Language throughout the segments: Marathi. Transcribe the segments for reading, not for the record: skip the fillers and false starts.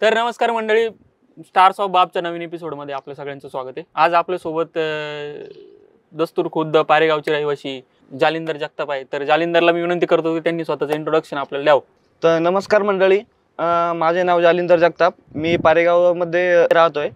तर नमस्कार मंडळी, स्टार्स ऑफ बापच्या नवीन एपिसोडमध्ये आपल्या सगळ्यांचं स्वागत आहे. आज आपल्यासोबत दस्तूर खुद्द पारेगावचे रहिवासी जालिंदर जगताप आहे. तर जालिंदरला मी विनंती करतो की त्यांनी स्वतःचं इंट्रोडक्शन आपल्याला द्यावं. तर नमस्कार मंडळी, माझे नाव जालिंदर जगताप. मी पारेगावमध्ये राहतोय.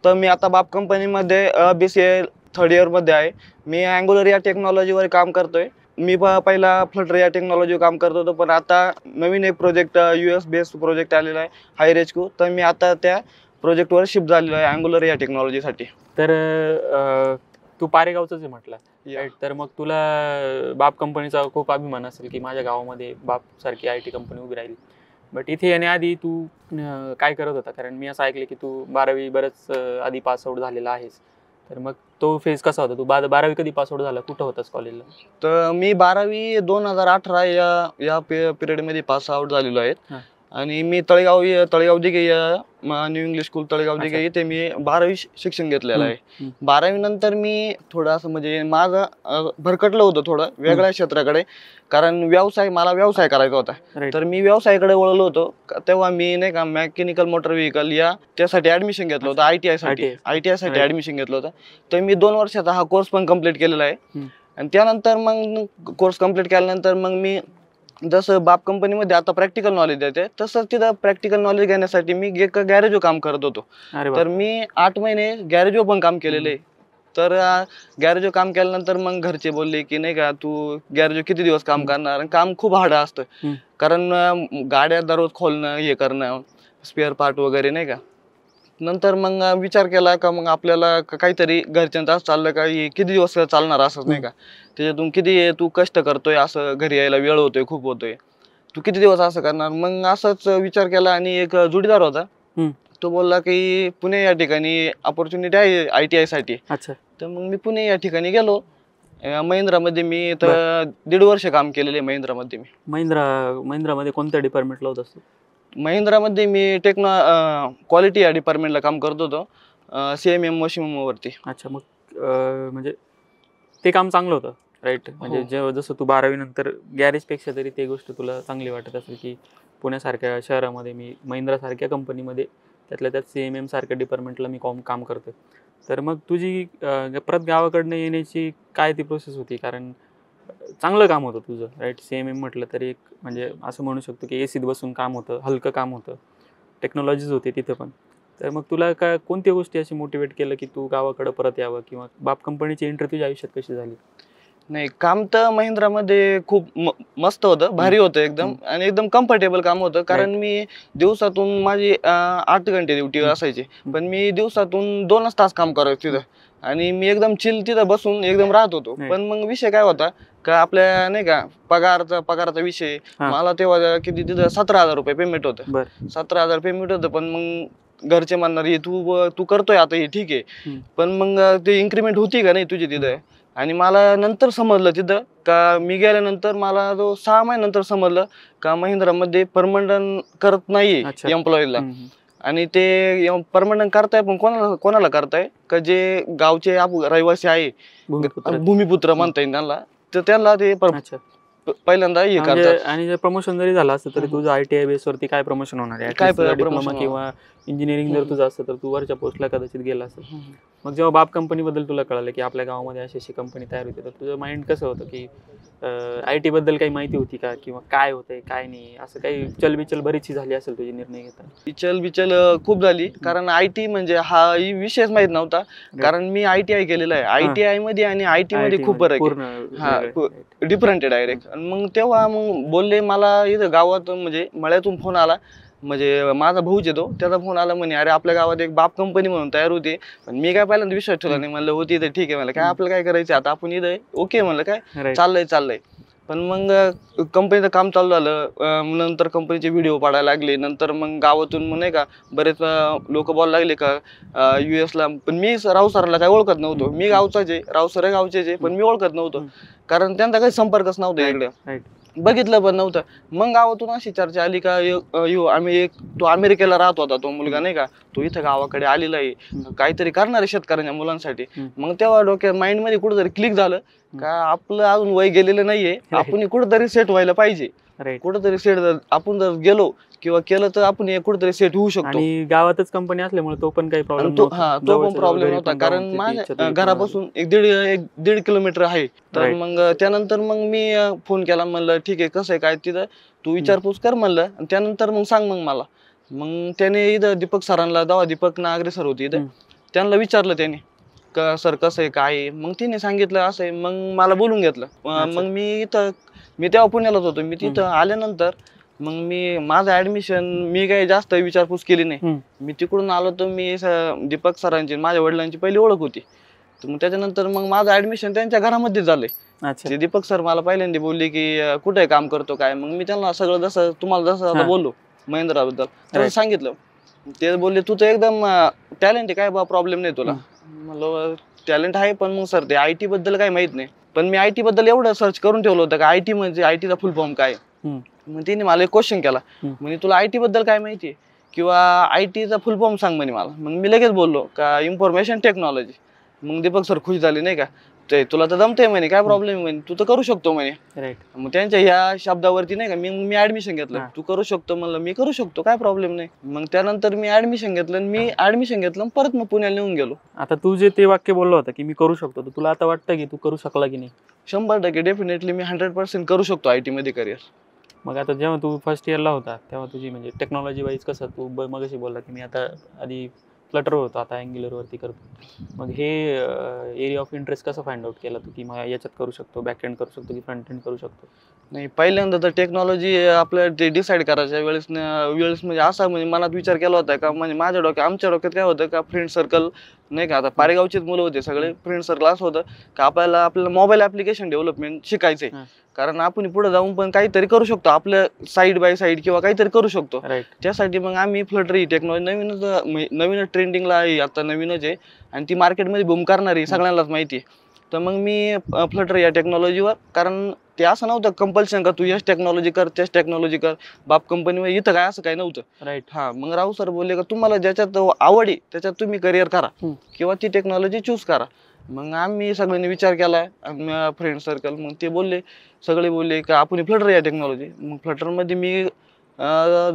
तर मी आता बाप कंपनीमध्ये BCA थर्ड इयरमध्ये आहे. मी अँग्युलर या टेक्नॉलॉजीवर काम करतोय. मी पहिला फ्लटर या टेक्नॉलॉजीवर काम करत होतो, पण आता नवीन एक प्रोजेक्ट US बेस्ड प्रोजेक्ट आलेला आहे HiRescue. तर मी आता त्या प्रोजेक्टवर शिफ्ट झालेलो आहे अँग्युलर या टेक्नॉलॉजीसाठी. तर तू पारेगावचंच आहे म्हटलं, राईट? तर मग तुला बाप कंपनीचा खूप अभिमान असेल की माझ्या गावामध्ये बाप सारखी IT कंपनी उभी राहिली. बट इथे येण्याआधी तू काय करत होता? कारण मी असं ऐकलं की तू 12वी बरंच आधी पासआउट झालेला आहेस. तर मग तो फेज कसा होता? तू 12वी कधी पासआउट झाला? कुठं होतास कॉलेजला? तर मी 12वी 2018 या पिरियडमध्ये पासआउट झालेलो आहे. आणि मी Talegaon Dighe new English school Talegaon Dighe इथे मी 12वी शिक्षण घेतलेलं आहे. 12वी नंतर मी थोडं असं म्हणजे माझं भरकटलं होतं थोडं वेगळ्या क्षेत्राकडे, कारण मला व्यवसाय करायचा होता. तर मी व्यवसायाकडे वळलो होतो. तेव्हा मी नाही का मेकॅनिकल मोटर व्हेकल त्यासाठी ऍडमिशन घेतलं होतं. ITI साठी ऍडमिशन घेतलं होतं. तर मी 2 वर्षाचा हा कोर्स पण कम्प्लीट केलेला आहे. आणि त्यानंतर मग कोर्स कम्प्लीट केल्यानंतर मग मी जसं बाप कंपनीमध्ये आता प्रॅक्टिकल नॉलेज देते, तसं तिथं प्रॅक्टिकल नॉलेज घेण्यासाठी मी एका गॅरेजवर काम करत होतो. तर मी 8 महिने गॅरेजवर पण काम केलेलं आहे. तर गॅरेजवर काम केल्यानंतर मग घरचे बोलले की नाही का, तू गॅरेजवर किती दिवस काम करणार? आणि काम खूप हार्ड असतं, कारण गाड्या दररोज खोलणं, हे करणं, स्पेअर पार्ट वगैरे नाही का. नंतर मग विचार केला का मग आपल्याला काहीतरी घरच्यांचं असं चाललं का किती दिवस चालणार असंच नाही का, त्याच्यातून किती तू कष्ट करतोय, असं घरी यायला वेळ होतोय, खूप होतोय, तू किती दिवस असं करणार? मग असंच विचार केला. आणि एक जोडीदार होता, तो बोलला की पुणे या ठिकाणी अपॉर्च्युनिटी आहे ITI साठी. तर मग मी पुणे या ठिकाणी गेलो. महिंद्रामध्ये मी तर 1.5 वर्ष काम केलेले महिंद्रामध्ये. महिंद्रामध्ये कोणत्या डिपार्टमेंटला होतास तू? महिंद्रामध्ये मी क्वालिटी या डिपार्टमेंटला काम करत होतो, CMM मशीन वरती. अच्छा, मग म्हणजे ते काम चांगलं होतं, राईट? म्हणजे जेव्हा जसं तू 12वी नंतर गॅरेजपेक्षा तरी ते गोष्ट तुला चांगली वाटत असेल की पुण्यासारख्या शहरामध्ये मी महिंद्रासारख्या कंपनीमध्ये त्यातल्या त्यात CMM सारख्या डिपार्टमेंटला मी काम करतो. तर मग तुझी परत गावाकडनं येण्याची काय ती प्रोसेस होती? कारण चांगलं काम होतं तुझं, राईट? CMM म्हटलं तरी एक म्हणजे असं म्हणू शकतो की ACत बसून काम होतं, हलकं काम होतं, टेक्नॉलॉजीज होती तिथं पण. तर मग तुला काय कोणत्या गोष्टी अशी मोटिवेट केलं की तू गावाकडं परत यावं, किंवा बाप कंपनीची एंट्री तुझ्या आयुष्यात कशी झाली? नाही, काम तर महिंद्रामध्ये खूप मस्त होतं, भारी होतं एकदम, आणि एकदम कम्फर्टेबल काम होतं. कारण मी दिवसातून माझी 8 घंटे ड्युटी असायची, पण मी दिवसातून 2च तास काम करायचो तिथं. आणि मी एकदम चिल तिथं बसून एकदम राहत होतो. पण मग विषय काय होता का, आपल्या नाही का पगाराचा विषय, मला तेव्हा किती तिथं 17,000 रुपये पेमेंट होतं. 17,000 पेमेंट होतं. पण मग घरचे म्हणणार हे तू करतोय आता, हे ठीक आहे, पण मग ते इन्क्रीमेंट होती का नाही तुझी तिथं? आणि मला नंतर समजलं तिथं का, मी गेल्यानंतर मला 6 महिन्यानंतर समजलं का महिंद्रामध्ये परमनंट करत नाही एम्प्लॉईला. आणि ते परमनंट करताय, पण कोणाला करताय का, जे गावचे रहिवासी आहे, भूमिपुत्र म्हणता येईल त्यांना, तर त्यांना ते पहिल्यांदा हे करतात. आणि जर प्रमोशन जरी झालं असतं तरी तुझं ITI बेसवरती काय प्रमोशन होणार आहे? काय डिप्लोमा किंवा इंजिनिअरिंग जर तुझं असतं तर तू वरच्या पोस्टला कदाचित गेला असतं. मग जेव्हा बाप कंपनीबद्दल तुला कळालं की आपल्या गावामध्ये अशी कंपनी तयार होती, तर तुझं माइंड कसं होतं की IT बद्दल काही माहिती होती का, किंवा काय होतंय काय नाही, असं काही चलबिचल बरीचशी झाली असेल तुझी निर्णय घेताना? चलबिचल खूप झाली, कारण IT म्हणजे हा विषयच माहित नव्हता. कारण मी ITI केलेला आहे. ITI मध्ये आणि IT मध्ये खूप फरक आहे, डिफरंट आहे डायरेक्ट. मग तेव्हा बोलले मला इथं गावात म्हणजे मळ्यातून फोन आला, म्हणजे माझा भाऊच येतो, त्याचा फोन आला, म्हणे अरे आपल्या गावात एक बाप कंपनी म्हणून तयार होती. पण मी काय पहिल्यांदा विश्वास ठेवला नाही. म्हणलं होती तर ठीक आहे, म्हणलं काय आपलं काय करायचं आता, आपण इथं ओके, म्हणलं काय चाललंय. पण मग कंपनीचं काम चालू झालं. नंतर कंपनीचे व्हिडिओ पाडायला लागले. नंतर मग गावातून मग नाही का बरेच लोक बोलायला लागले का US ला. पण मी राव सरांना काय ओळखत नव्हतो. मी गावचाच आहे, राव सर गावचेच आहे, पण मी ओळखत नव्हतो, कारण त्यांचा काही संपर्कच नव्हता इकडे, बघितलं पण नव्हतं. मग गावातून अशी चर्चा आली का तो अमेरिकेला राहत होता तो मुलगा नाही का, तो इथं गावाकडे आलेला आहे, काहीतरी करणार आहे शेतकऱ्यांच्या मुलांसाठी. मग तेव्हा डोक्यात माइंड मध्ये कुठेतरी क्लिक झालं का आपलं अजून वय गेलेलं नाहीये, आपण कुठेतरी सेट व्हायला पाहिजे. राईट. कुठेतरी सेट आपण जर गेलो किंवा केलं तर आपण कुठेतरी सेट होऊ शकतो. आणि गावातच कंपनी असल्यामुळे तो पण काही आणि प्रॉब्लेम तो पण प्रॉब्लेम नव्हता, कारण माझ्या घरापासून एक दीड किलोमीटर आहे. तर Right. मग त्यानंतर मग मी फोन केला, म्हणलं ठीक आहे, कसं आहे काय तिथं तू विचारपूस कर म्हणलं, आणि त्यानंतर मग सांग मग मला. मग त्याने इथं दीपक सरांना, तेव्हा दीपक नागरे सर होते इथं, त्यांना विचारलं त्याने का सर कसं आहे काय आहे. मग तिने सांगितलं असं आहे, मग मला बोलून घेतलं. मग मी तेव्हा पुण्यालाच होतो. मी तिथं आल्यानंतर मग माझं ऍडमिशन मी काही जास्त विचारपूस केली नाही. मी तिकडून आलो तर मी दीपक सरांची माझ्या वडिलांची पहिली ओळख होती. तर मग त्याच्यानंतर मग माझं ऍडमिशन त्यांच्या घरामध्ये झालंय. ते दीपक सर मला पहिल्यांदा बोलले की कुठे काम करतो काय. मग मी त्यांना सगळं जसं तुम्हाला जसं आता बोललो महिंद्राबद्दल तसं सांगितलं. ते बोलले तू तर एकदम टॅलेंट आहे, काय बा प्रॉब्लेम नाही तुला. म्हणलं टॅलेंट आहे, पण मग सर ते IT बद्दल काही माहित नाही. पण मी IT बद्दल एवढं सर्च करून ठेवलं होतं का IT म्हणजे IT चा फुल फॉर्म काय. मग तिने मला एक क्वेश्चन केला, म्हणजे तुला IT बद्दल काय माहितीये किंवा IT चा फुल फॉर्म सांग म्हणे मला. मग मी लगेच बोललो का इन्फॉर्मेशन टेक्नॉलॉजी. मग दीपक सर खुश झाले नाही का, ते तुला तर जमतंय म्हणे, काय प्रॉब्लेम म्हणे, तू तर करू शकतो म्हणे. मग त्यांच्या ह्या शब्दावरती नाही का मी ऍडमिशन घेतलं. तू करू शकतो म्हणलं, मी करू शकतो, काय प्रॉब्लेम नाही. मग त्यानंतर मी ऍडमिशन घेतलं परत मग पुण्याला निघून गेलो. आता तू जे ते वाक्य बोललो होता की मी करू शकतो, तर तुला आता वाटतं की तू करू शकला की नाही? 100% डेफिनेटली मी 100% करू शकतो IT मध्ये करिअर. मग आता जेव्हा तू फर्स्ट इयरला होता तेव्हा तुझी म्हणजे टेक्नॉलॉजी वाईज कसं तू मगाशी बोलला की मी आता आधी फ्लटर होतो, आता अँग्युलरवरती करतो. मग हे एरिया ऑफ इंटरेस्ट कसं फाइंड आउट केला तू की मग याच्यात करू शकतो, बॅक एंड करू शकतो की फ्रंट एंड करू शकतो? नाही, पहिल्यांदा तर टेक्नॉलॉजी आपल्याला ते डिसाईड करायच्या वेळेस म्हणजे असा म्हणजे मनात विचार केला होता का, म्हणजे आमच्या डोक्यात काय होतं का फ्रेंड सर्कल नाही का, आता पारेगावचेच मुलं होते सगळे. फ्रेंड सर्कल असं होतं का आपल्याला मोबाईल ऍप्लिकेशन डेव्हलपमेंट शिकायचंय, कारण आपण पुढे जाऊन पण काहीतरी करू शकतो, आपलं साईड बाय साईड किंवा काहीतरी करू शकतो. त्यासाठी मग आम्ही फ्लटर ही टेक्नॉलॉजी नवीनच ट्रेंडिंगला आहे, आता नवीनच आहे आणि ती मार्केटमध्ये बूम करणारी सगळ्यांनाच माहिती आहे. तर मग मी फ्लटर या टेक्नॉलॉजीवर, कारण ते असं नव्हतं कंपल्शन का तू याच टेक्नॉलॉजी कर त्याच टेक्नॉलॉजी कर, बाप कंपनी इथं काय असं काही नव्हतं. मग राव सर बोलले का तुम्हाला ज्याच्यात आवड आहे त्याच्यात तुम्ही करिअर करा किंवा ती टेक्नॉलॉजी चूज करा. मग आम्ही सगळ्यांनी विचार केला, फ्रेंड सर्कल. मग ते सगळे बोलले का आपण फ्लटर या टेक्नॉलॉजी. मग फ्लटरमध्ये मी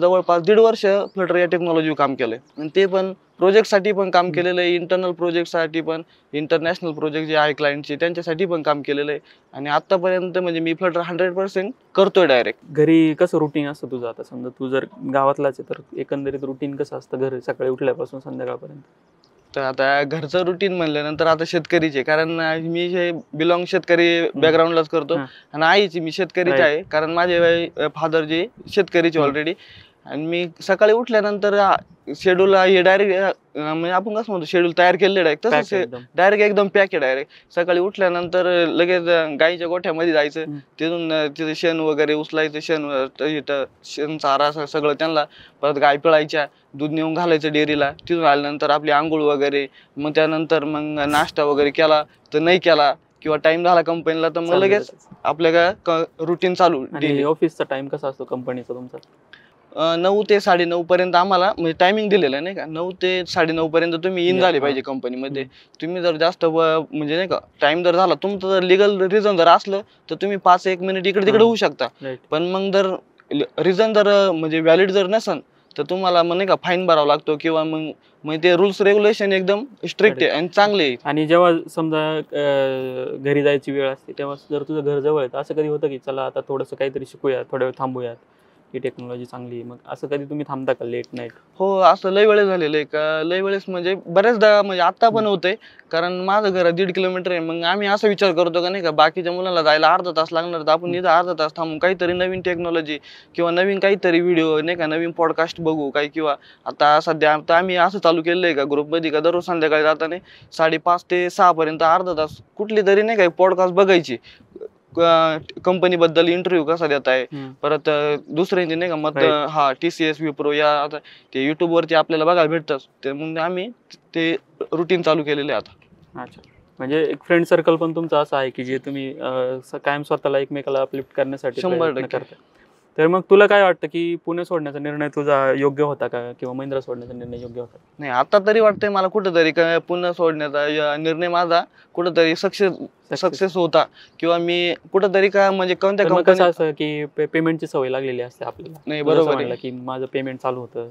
जवळपास 1.5 वर्ष फ्लटर या टेक्नॉलॉजीवर काम केलंय, आणि ते पण प्रोजेक्टसाठी पण काम केलेलं आहे, इंटरनल प्रोजेक्टसाठी पण, इंटरनॅशनल प्रोजेक्ट जे आहे क्लायंटचे त्यांच्यासाठी पण काम केलेलं आहे. आणि आतापर्यंत म्हणजे मी फ्लटर 100% करतोय डायरेक्ट. घरी कसं रुटीन असतं तुझं? आता समजा तू जर गावातलाच आहे तर एकंदरीत रुटीन कसं असतं घरी सकाळी उठल्यापासून संध्याकाळपर्यंत? तर आता घरचं रुटीन म्हणल्यानंतर आता शेतकरीचे, कारण मी हे बिलॉंग शेतकरी बॅकग्राऊंडलाच करतो, आणि आईची मी शेतकरीच आहे, कारण माझे फादर जे शेतकरीचे ऑलरेडी. आणि मी सकाळी उठल्यानंतर शेड्यूल हे डायरेक्ट म्हणजे आपण कसं म्हणतो शेड्यूल तयार केलेलं डायरेक्ट, तसं डायरेक्ट एकदम पॅक आहे. डायरेक्ट सकाळी उठल्यानंतर लगेच गाईच्या गोठ्यामध्ये जायचं, तिथून तिथे शेण वगैरे उचलायचं, शेण चारा सगळं त्यांना, परत गाय पिळायच्या, दूध नेऊन घालायचं डेअरीला, तिथून आल्यानंतर आपली आंघोळ वगैरे, मग त्यानंतर मग नाश्ता वगैरे केला तर नाही केला किंवा टाइम झाला कंपनीला तर मग लगेच आपल्या रुटीन चालू. ऑफिसचा टाइम कसा असतो कंपनीचा तुमचा? 9 ते 9:30 पर्यंत आम्हाला म्हणजे टायमिंग दिलेलं आहे नाही का, 9 ते 9:30 पर्यंत तुम्ही इन झाले पाहिजे कंपनीमध्ये. तुम्ही जर जास्त म्हणजे नाही का टाइम जर झाला, तुमचं जर लिगल रिझन जर असलं तर तुम्ही 5-1 मिनिट इकडे तिकडे होऊ शकता. पण मग जर रिझन जर म्हणजे व्हॅलिड जर नसेल तर तुम्हाला मग नाही का फाईन भरावा लागतो, किंवा मग ते रूल्स रेग्युलेशन एकदम स्ट्रिक्ट आहे आणि चांगले आहे. आणि जेव्हा समजा घरी जायची वेळ असते तेव्हा जर तुझं घर जवळ आहे तर असं कधी होतं की चला आता थोडंसं काहीतरी शिकूया, थोड्या वेळ थांबूयात, ही टेक्नॉलॉजी चांगली आहे, मग असं कधी तुम्ही थांबता का लेट नाईट? हो, असं लय वेळेस झालेलं आहे का, लय वेळेस म्हणजे बऱ्याचदा, म्हणजे आता पण होतंय, कारण माझं घर 1.5 किलोमीटर आहे. मग आम्ही असा विचार करतो का नाही का बाकीच्या मुलांना जायला अर्धा तास लागणार, तर आपण इथं अर्धा तास थांबून काहीतरी नवीन टेक्नॉलॉजी किंवा नवीन काहीतरी व्हिडिओ नाही का, नवीन पॉडकास्ट बघू काय. किंवा आता सध्या आता आम्ही असं चालू केलेलं आहे का ग्रुपमध्ये का दररोज संध्याकाळी जाताना 5:30 ते 6 पर्यंत अर्धा तास कुठली तरी नाही का पॉडकास्ट बघायची, कंपनी बद्दल इंटरव्ह्यू कसा देत आहे, परत दुसऱ्यांचे नाही का मत, TCS विप्रो या आता ते युट्यूब वरती आपल्याला बघायला भेटतात. ते मग आम्ही ते रुटीन चालू केलेले आता. अच्छा, म्हणजे एक फ्रेंड सर्कल पण तुमचं असं आहे की जे तुम्ही कायम स्वतःला एकमेकाला अपलिफ्ट करण्यासाठी 100% करता? तर मग तुला काय वाटतं की पुणे सोडण्याचा निर्णय तुझा योग्य होता का, किंवा महिंद्रा सोडण्याचा निर्णय योग्य होता? नाही, आता तरी वाटतंय मला कुठेतरी पुन्हा सोडण्याचा निर्णय माझा कुठेतरी सक्सेस होता, किंवा मी कुठेतरी का म्हणजे कोणत्या तर मग कसं कंपनी. असं की पेमेंटची सवय लागलेली असते आपल्याला. नाही, तू जसं बरोबर म्हणलं आहे. की माझं पेमेंट चालू होतं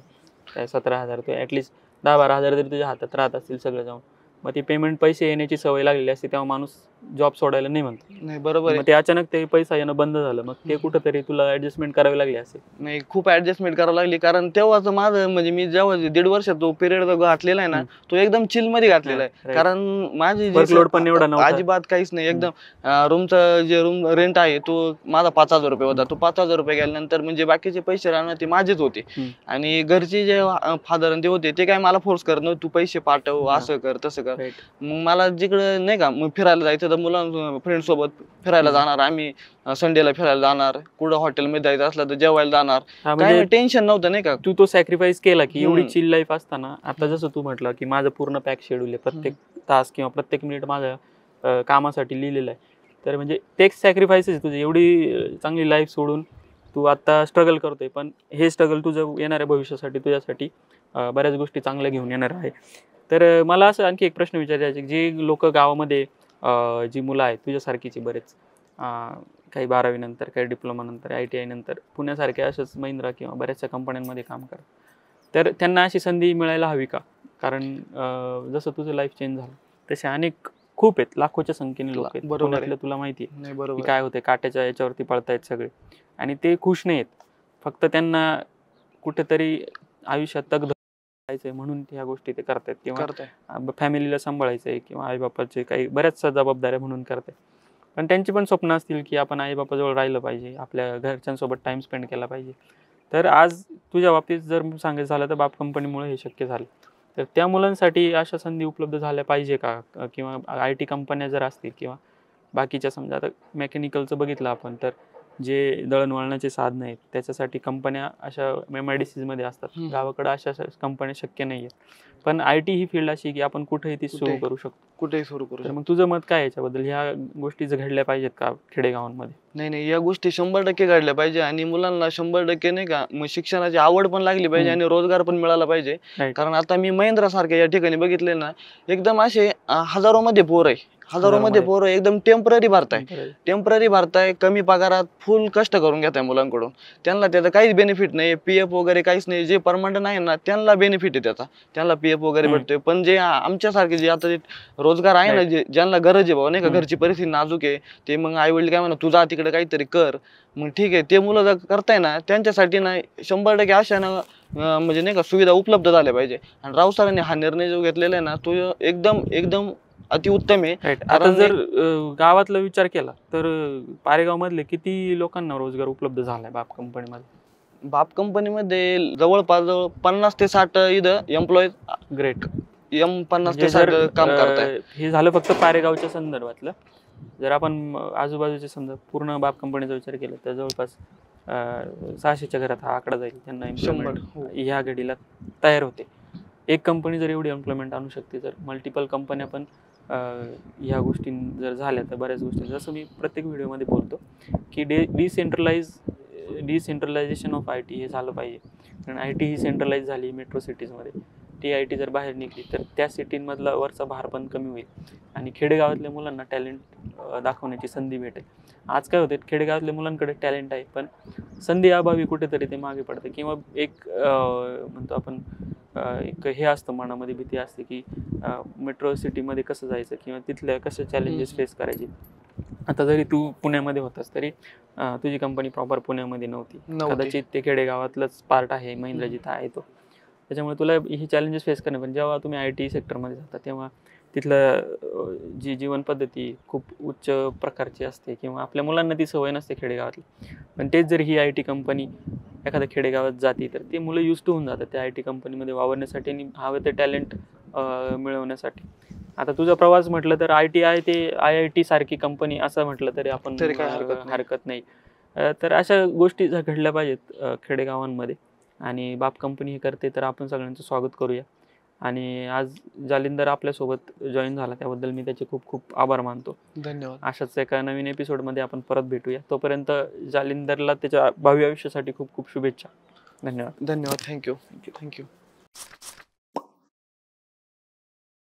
काय 17,000, ते ऍटलीस्ट 10-12 हजार तरी तुझ्या हातात राहत असतील सगळं जाऊन. मग ती पेमेंट पैसे येण्याची सवय लागलेली असते, तेव्हा माणूस जॉब सोडायला नाही म्हणतो. नाही, बरोबर मग आहे. ते अचानक ते पैसा येणं बंद झालं, मग ते कुठंतरी तुला ऍडजस्टमेंट करावी लागली असेल. नाही, खूप ऍडजस्टमेंट करावं लागली, कारण तेव्हाच माझं म्हणजे मी जेव्हा 1.5 वर्ष तो पिरियड घातलेला आहे ना, तो एकदम चिल मध्ये घातलेला आहे. right. कारण माझी Workload पण एवढा नव्हता. अजिबात काहीच नाही. एकदम रूमचं जे रूम रेंट आहे तो माझा 5,000 रुपये होता. तो 5,000 रुपये गेल्यानंतर म्हणजे बाकीचे पैसे राहणार ते माझेच होते. आणि घरचे जे फादर ते होते ते काय मला फोर्स करत नव्हते, तू पैसे पाठव, असं कर तसं कर. Right. मग मला जिकडे नाही का मग फिरायला जायचं तर मुलां फ्रेंड सोबत फिरायला जाणार आम्ही, संडेला फिरायला जाणार, कुठं हॉटेलमध्ये जायचं असलं तर जेवायला जाणार. हा, काय म्हणजे टेन्शन नव्हतं नाही का. तू तो सॅक्रिफाईस केला की एवढी हम्म. चिल लाईफ असताना, आता जसं तू म्हटलं की माझं पूर्ण पॅक शेड्यूल आहे, प्रत्येक तास किंवा प्रत्येक मिनिट माझ्या कामासाठी लिहिलेलं आहे. तर म्हणजे तेच सॅक्रिफाईसेस तुझी एवढी चांगली लाईफ सोडून तू आता स्ट्रगल करतोय, पण हे स्ट्रगल तुझं येणाऱ्या भविष्यासाठी तुझ्यासाठी बऱ्याच गोष्टी चांगल्या घेऊन येणार आहे. तर मला असं आणखी एक प्रश्न विचारायचा आहे, जी लोक गावामध्ये जी मुलं आहेत तुझ्यासारखीची बरेच काही 12वी नंतर, काही डिप्लोमा नंतर, ITI नंतर पुण्यासारख्या अशाच महिंद्रा किंवा बऱ्याचशा कंपन्यांमध्ये काम करतात, तर त्यांना अशी संधी मिळायला हवी का? कारण जसं तुझं लाईफ चेंज झालं तसे अनेक खूप आहेत, लाखोच्या संख्येने लोक आहेत बरोबर आहे. पुण्यातलं. तुला माहिती आहे नाही, की बरोबर. काय होते, काट्याच्या याच्यावरती पळतायत सगळे, आणि ते खुश नाही आहेत. फक्त त्यांना कुठेतरी आयुष्यात तग धरायचंय म्हणून ह्या गोष्टी ते करतायत, किंवा फॅमिलीला सांभाळायचंय, किंवा आईबापाचे काही बऱ्याचशा जबाबदाऱ्या म्हणून करतायत. पण त्यांची पण स्वप्न असतील की आपण आईबापाजवळ राहिलं पाहिजे, आपल्या घरच्यांसोबत टाइम स्पेंड केला पाहिजे. तर आज तुझ्या बाबतीत जर सांगायचं झालं तर बाप कंपनीमुळे हे शक्य झालं. तर त्या मुलांसाठी अशा संधी उपलब्ध झाल्या पाहिजे का? किंवा IT कंपन्या जर असतील, किंवा बाकीच्या समजा आता मेकॅनिकलचं बघितलं आपण, तर जे दळणवळणाचे साधनं आहेत त्याच्यासाठी कंपन्या अशा MIDCs मध्ये असतात. गावाकडे अशा कंपन्या शक्य नाही आहेत. पण IT ही फील्ड अशी की आपण कुठेही ती सुरू करू शकतो. कुठेही सुरू करू तर शकतो. मग तुझं मत काय आहे याच्याबद्दल? ह्या गोष्टी जर घडल्या पाहिजेत का खेडेगावांमध्ये? नाही, या गोष्टी 100% घडल्या पाहिजे, आणि मुलांना 100% नाही का मग शिक्षणाची आवड पण लागली पाहिजे आणि रोजगार पण मिळाला पाहिजे. Right. कारण आता मी महिंद्रा सारख्या या ठिकाणी बघितले ना, एकदम असे हजारो मध्ये पोरं एकदम टेम्पररी भरताय, कमी पगारात फुल कष्ट करून घेताय मुलांकडून. त्यांना त्याचा काहीच बेनिफिट नाही, PF वगैरे काहीच नाही. जे परमनंट आहे ना त्यांना बेनिफिट आहे त्याचा, त्यांना PF वगैरे भेटतोय. पण जे आमच्यासारखे जे आता रोजगार आहे ना, ज्यांना गरज आहे भाऊ नाही का, घरची परिस्थिती नाजूक आहे, ते मग आई वडील काय म्हणा तू जा तिकडे काहीतरी कर, मग ठीक आहे. ते मुलं जर करताय ना त्यांच्यासाठी ना 100% अशा ना म्हणजे नाही का सुविधा उपलब्ध झाल्या पाहिजे. आणि राव सरांनी हा निर्णय जो घेतलेला आहे ना तो एकदम अतिउत्तम आहे. आता जर गावातला विचार केला तर पारेगाव मधले किती लोकांना रोजगार उपलब्ध झालाय बाप कंपनीमध्ये? बाप कंपनीमध्ये जवळपास 50 ते 60 इथं एम्प्लॉई. ग्रेट. 50 ते 60 काम करताय. हे झालं फक्त पारेगावच्या संदर्भातलं. जर आपण आजूबाजूचे समजा पूर्ण बाप कंपनीचा विचार केला तर जवळपास 600च्या घरात हा आकडा जाईल, त्यांना एम्प्लॉयमेंट ह्या घडीला तयार होते. एक कंपनी जर एवढी एम्प्लॉयमेंट आणू शकते, तर मल्टिपल कंपन्या पण ह्या गोष्टी जर झाल्या तर बऱ्याच गोष्टी, जसं मी प्रत्येक व्हिडिओमध्ये बोलतो की डिसेंट्रलायझेशन ऑफ IT हे झालं पाहिजे. कारण IT ही सेंट्रलाइज झाली मेट्रो सिटीजमध्ये, TIT जर बाहेर निघली तर त्या सिटींमधला वरचा भार पण कमी होईल आणि खेडेगावातल्या मुलांना टॅलेंट दाखवण्याची संधी भेटेल. आज काय होते, खेडेगावातल्या मुलांकडे टॅलेंट आहे पण संधी अभावी कुठेतरी ते मागे पडते, किंवा एक म्हणतो आपण एक हे असतं मनामध्ये, भीती असते की मेट्रो सिटीमध्ये कसं जायचं किंवा तिथल्या कसं चॅलेंजेस फेस करायचे. आता जरी तू पुण्यामध्ये होतास तरी तुझी कंपनी प्रॉपर पुण्यामध्ये नव्हती, कदाचित ते खेडेगावातलंच पार्ट आहे महिंद्रा जिथं आहे तो, त्याच्यामुळे तुला ही चॅलेंजेस फेस करणे. पण जेव्हा तुम्ही IT सेक्टरमध्ये जाता तेव्हा तिथलं जी जीवन पद्धती खूप उच्च प्रकारची असते, किंवा आपल्या मुलांना ती सवय नसते खेडेगावातली. पण तेच जर ही IT कंपनी एखाद्या खेडेगावात जाती तर ती मुलं युज टू होऊन जातात त्या IT कंपनीमध्ये वावरण्यासाठी आणि हवं ते टॅलेंट मिळवण्यासाठी. आता तुझा प्रवास म्हटलं तर ITI ते IIT सारखी कंपनी असं म्हटलं तरी आपण हरकत नाही. तर अशा गोष्टी घडल्या पाहिजेत खेडेगावांमध्ये, आणि बाप कंपनी हे करते तर आपण सगळ्यांचं स्वागत करूया. आणि आज जालिंदर आपल्यासोबत जॉईन झाला त्याबद्दल मी त्याचे खूप खूप आभार मानतो. धन्यवाद. अशाच एका नवीन एपिसोडमध्ये आपण परत भेटूया. तोपर्यंत जालिंदरला त्याच्या भावी आयुष्यासाठी खूप खूप शुभेच्छा. धन्यवाद. धन्यवाद. थँक्यू.